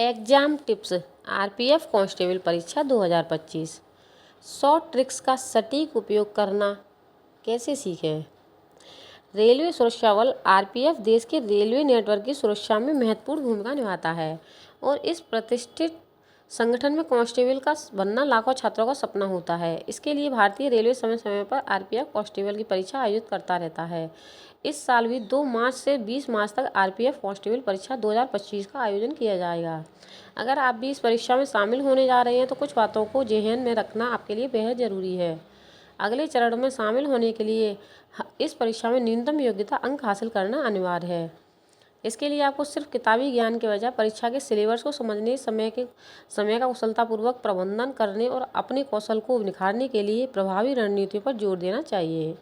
Exam tips RPF constable परीक्षा 2025। 100 tricks का सटीक उपयोग करना कैसे सीखें। रेलवे सुरक्षा बल आरपीएफ देश के रेलवे नेटवर्क की सुरक्षा में महत्वपूर्ण भूमिका निभाता है और इस प्रतिष्ठित संगठन में कांस्टेबल का बनना लाखों छात्रों का सपना होता है। इसके लिए भारतीय रेलवे समय समय पर आरपीएफ कांस्टेबल की परीक्षा आयोजित करता रहता है। इस साल भी 2 मार्च से 20 मार्च तक आरपीएफ कांस्टेबल परीक्षा 2025 का आयोजन किया जाएगा। अगर आप भी इस परीक्षा में शामिल होने जा रहे हैं तो कुछ बातों को ज़हन में रखना आपके लिए बेहद ज़रूरी है। अगले चरण में शामिल होने के लिए इस परीक्षा में न्यूनतम योग्यता अंक हासिल करना अनिवार्य है। इसके लिए आपको सिर्फ किताबी ज्ञान के बजाय परीक्षा के सिलेबस को समझने, समय का कुशलतापूर्वक प्रबंधन करने और अपने कौशल को निखारने के लिए प्रभावी रणनीतियों पर जोर देना चाहिए।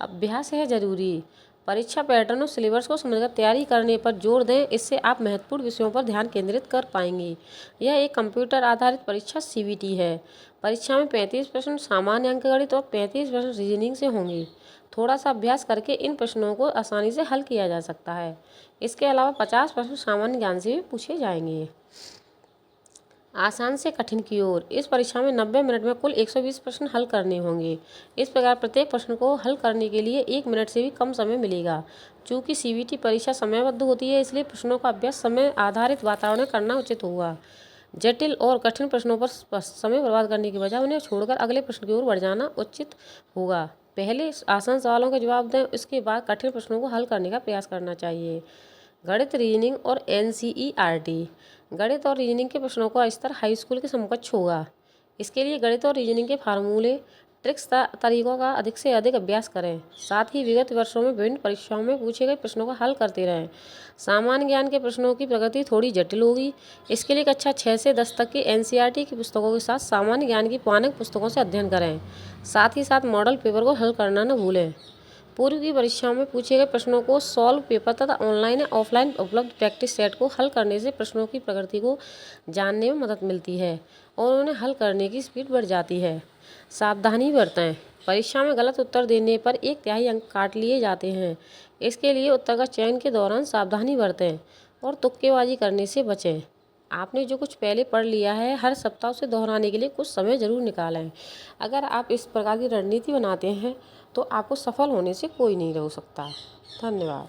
अभ्यास है ज़रूरी। परीक्षा पैटर्न और सिलेबस को समझकर तैयारी करने पर जोर दें, इससे आप महत्वपूर्ण विषयों पर ध्यान केंद्रित कर पाएंगे। यह एक कंप्यूटर आधारित परीक्षा सीबीटी है। परीक्षा में 35% सामान्य अंकगणित और 35% रीजनिंग से होंगे। थोड़ा सा अभ्यास करके इन प्रश्नों को आसानी से हल किया जा सकता है। इसके अलावा 50% सामान्य ज्ञान से भी पूछे जाएंगे। आसान से कठिन की ओर। इस परीक्षा में 90 मिनट में कुल 120 प्रश्न हल करने होंगे। इस प्रकार प्रत्येक प्रश्न को हल करने के लिए 1 मिनट से भी कम समय मिलेगा। चूँकि सीबीटी परीक्षा समयबद्ध होती है, इसलिए प्रश्नों का अभ्यास समय आधारित वातावरण में करना उचित होगा। जटिल और कठिन प्रश्नों पर समय बर्बाद करने के बजाय उन्हें छोड़कर अगले प्रश्न की ओर बढ़ जाना उचित होगा। पहले आसान सवालों के जवाब दें, इसके बाद कठिन प्रश्नों को हल करने का प्रयास करना चाहिए। गणित, रीजनिंग और एनसीईआरटी। गणित और रीजनिंग के प्रश्नों का स्तर हाई स्कूल के समकक्ष होगा। इसके लिए गणित और रीजनिंग के फार्मूले, ट्रिक्स तरीकों का अधिक से अधिक अभ्यास करें। साथ ही विगत वर्षों में विभिन्न परीक्षाओं में पूछे गए प्रश्नों को हल करते रहें। सामान्य ज्ञान के प्रश्नों की प्रगति थोड़ी जटिल होगी। इसके लिए कक्षा 6 से 10 तक की एनसीईआरटी की पुस्तकों के साथ सामान्य ज्ञान की मानक पुस्तकों से अध्ययन करें। साथ ही साथ मॉडल पेपर को हल करना न भूलें। पूर्व की परीक्षाओं में पूछे गए प्रश्नों को सॉल्व पेपर तथा ऑनलाइन या ऑफलाइन उपलब्ध प्रैक्टिस सेट को हल करने से प्रश्नों की प्रकृति को जानने में मदद मिलती है और उन्हें हल करने की स्पीड बढ़ जाती है। सावधानी बरतें। परीक्षा में गलत उत्तर देने पर 1/3 अंक काट लिए जाते हैं। इसके लिए उत्तर का चयन के दौरान सावधानी बरतें और तुक्केबाजी करने से बचें। आपने जो कुछ पहले पढ़ लिया है, हर सप्ताह उसे दोहराने के लिए कुछ समय ज़रूर निकालें। अगर आप इस प्रकार की रणनीति बनाते हैं तो आपको सफल होने से कोई नहीं रोक सकता। धन्यवाद।